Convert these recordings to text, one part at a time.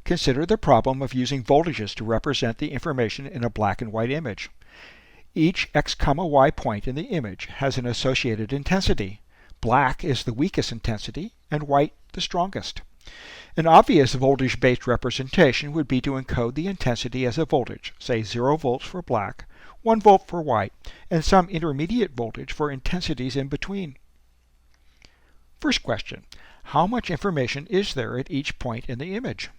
Consider the problem of using voltages to represent the information in a black and white image. Each x, y point in the image has an associated intensity. Black is the weakest intensity and white the strongest. An obvious voltage-based representation would be to encode the intensity as a voltage, say 0 volts for black, 1 volt for white, and some intermediate voltage for intensities in between. First question, how much information is there at each point in the image?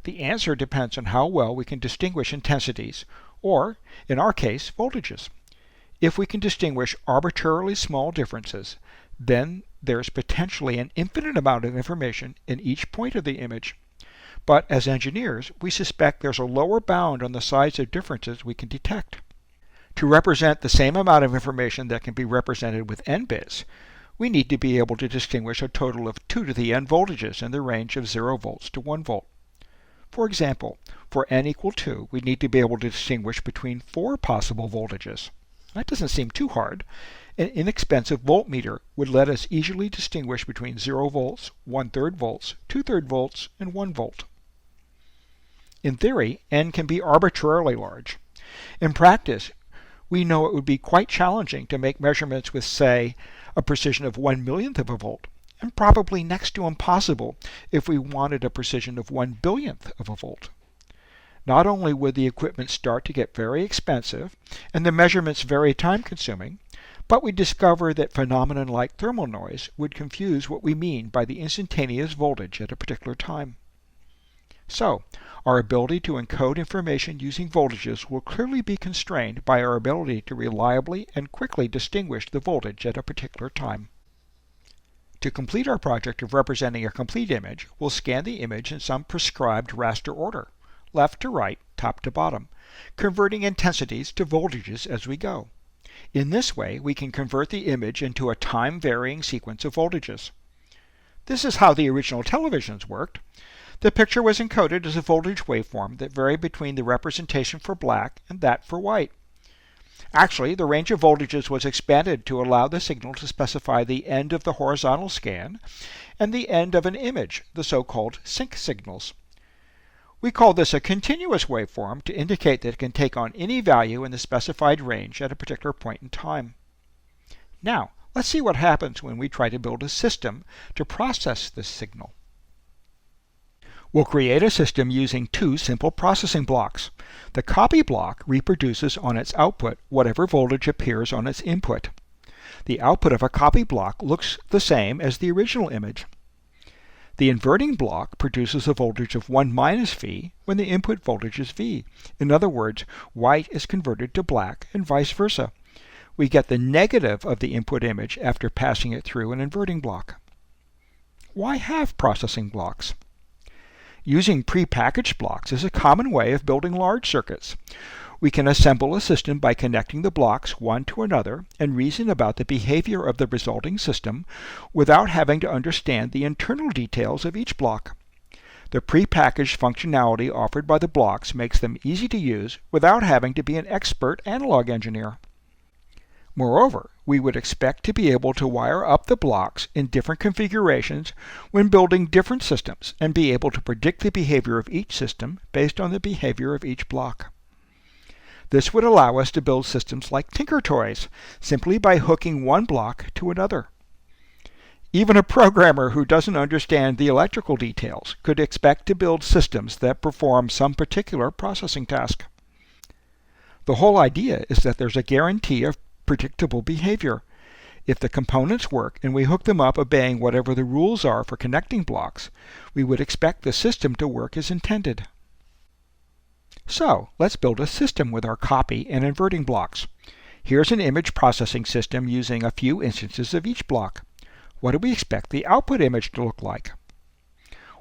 The answer depends on how well we can distinguish intensities, or, in our case, voltages. If we can distinguish arbitrarily small differences, then there's potentially an infinite amount of information in each point of the image. But as engineers, we suspect there's a lower bound on the size of differences we can detect. To represent the same amount of information that can be represented with n bits, we need to be able to distinguish a total of 2 to the n voltages in the range of 0 volts to 1 volt. For example, for n equal 2, we need to be able to distinguish between 4 possible voltages. That doesn't seem too hard. An inexpensive voltmeter would let us easily distinguish between 0 volts, 1/3 volts, 2/3 volts, and 1 volt. In theory, n can be arbitrarily large. In practice, we know it would be quite challenging to make measurements with, say, a precision of 1/millionth of a volt, and probably next to impossible if we wanted a precision of 1/billionth of a volt. Not only would the equipment start to get very expensive and the measurements very time-consuming, but we discover that phenomena like thermal noise would confuse what we mean by the instantaneous voltage at a particular time. So, our ability to encode information using voltages will clearly be constrained by our ability to reliably and quickly distinguish the voltage at a particular time. To complete our project of representing a complete image, we'll scan the image in some prescribed raster order, left to right, top to bottom, converting intensities to voltages as we go. In this way, we can convert the image into a time-varying sequence of voltages. This is how the original televisions worked. The picture was encoded as a voltage waveform that varied between the representation for black and that for white. Actually, the range of voltages was expanded to allow the signal to specify the end of the horizontal scan and the end of an image, the so-called sync signals. We call this a continuous waveform to indicate that it can take on any value in the specified range at a particular point in time. Now, let's see what happens when we try to build a system to process this signal. We'll create a system using 2 simple processing blocks. The copy block reproduces on its output whatever voltage appears on its input. The output of a copy block looks the same as the original image. The inverting block produces a voltage of 1 minus V when the input voltage is V. In other words, white is converted to black and vice versa. We get the negative of the input image after passing it through an inverting block. Why have processing blocks? Using prepackaged blocks is a common way of building large circuits. We can assemble a system by connecting the blocks one to another and reason about the behavior of the resulting system without having to understand the internal details of each block. The prepackaged functionality offered by the blocks makes them easy to use without having to be an expert analog engineer. Moreover, we would expect to be able to wire up the blocks in different configurations when building different systems and be able to predict the behavior of each system based on the behavior of each block. This would allow us to build systems like Tinker Toys, simply by hooking one block to another. Even a programmer who doesn't understand the electrical details could expect to build systems that perform some particular processing task. The whole idea is that there's a guarantee of predictable behavior. If the components work and we hook them up obeying whatever the rules are for connecting blocks, we would expect the system to work as intended. So, let's build a system with our copy and inverting blocks. Here's an image processing system using a few instances of each block. What do we expect the output image to look like?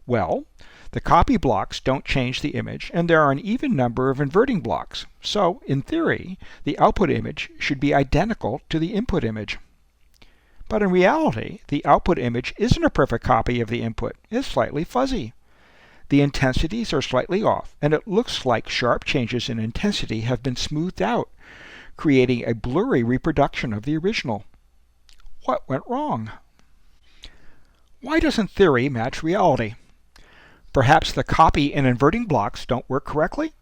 Well, the copy blocks don't change the image, and there are an even number of inverting blocks. So, in theory, the output image should be identical to the input image. But in reality, the output image isn't a perfect copy of the input. It's slightly fuzzy. The intensities are slightly off, and it looks like sharp changes in intensity have been smoothed out, creating a blurry reproduction of the original. What went wrong? Why doesn't theory match reality? Perhaps the copy and inverting blocks don't work correctly?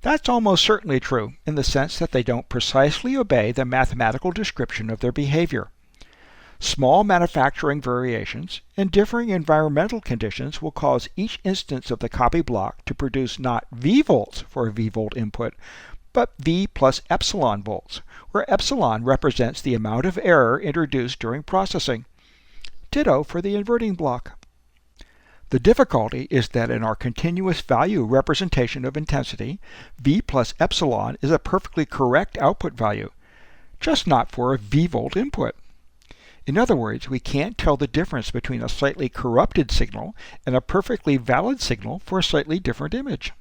That's almost certainly true in the sense that they don't precisely obey the mathematical description of their behavior. Small manufacturing variations and differing environmental conditions will cause each instance of the copy block to produce not V volts for a V volt input, but V plus epsilon volts, where epsilon represents the amount of error introduced during processing. Ditto for the inverting block. The difficulty is that in our continuous value representation of intensity, V plus epsilon is a perfectly correct output value, just not for a V volt input. In other words, we can't tell the difference between a slightly corrupted signal and a perfectly valid signal for a slightly different image.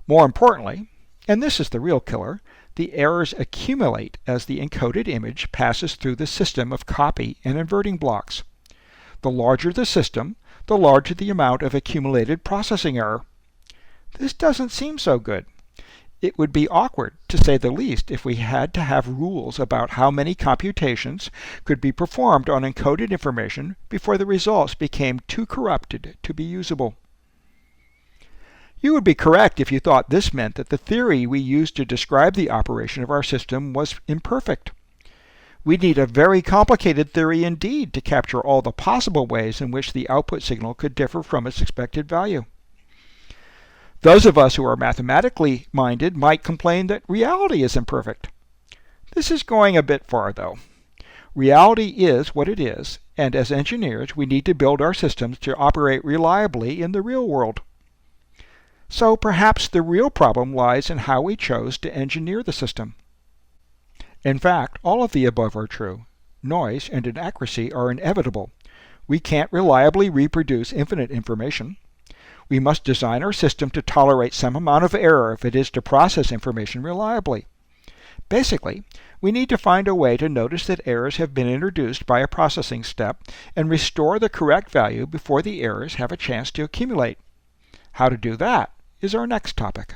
More importantly, and this is the real killer, the errors accumulate as the encoded image passes through the system of copy and inverting blocks. The larger the system, the larger the amount of accumulated processing error. This doesn't seem so good. It would be awkward, to say the least, if we had to have rules about how many computations could be performed on encoded information before the results became too corrupted to be usable. You would be correct if you thought this meant that the theory we used to describe the operation of our system was imperfect. We'd need a very complicated theory indeed to capture all the possible ways in which the output signal could differ from its expected value. Those of us who are mathematically minded might complain that reality is imperfect. This is going a bit far, though. Reality is what it is, and as engineers we need to build our systems to operate reliably in the real world. So perhaps the real problem lies in how we chose to engineer the system. In fact, all of the above are true. Noise and inaccuracy are inevitable. We can't reliably reproduce infinite information. We must design our system to tolerate some amount of error if it is to process information reliably. Basically, we need to find a way to notice that errors have been introduced by a processing step and restore the correct value before the errors have a chance to accumulate. How to do that is our next topic.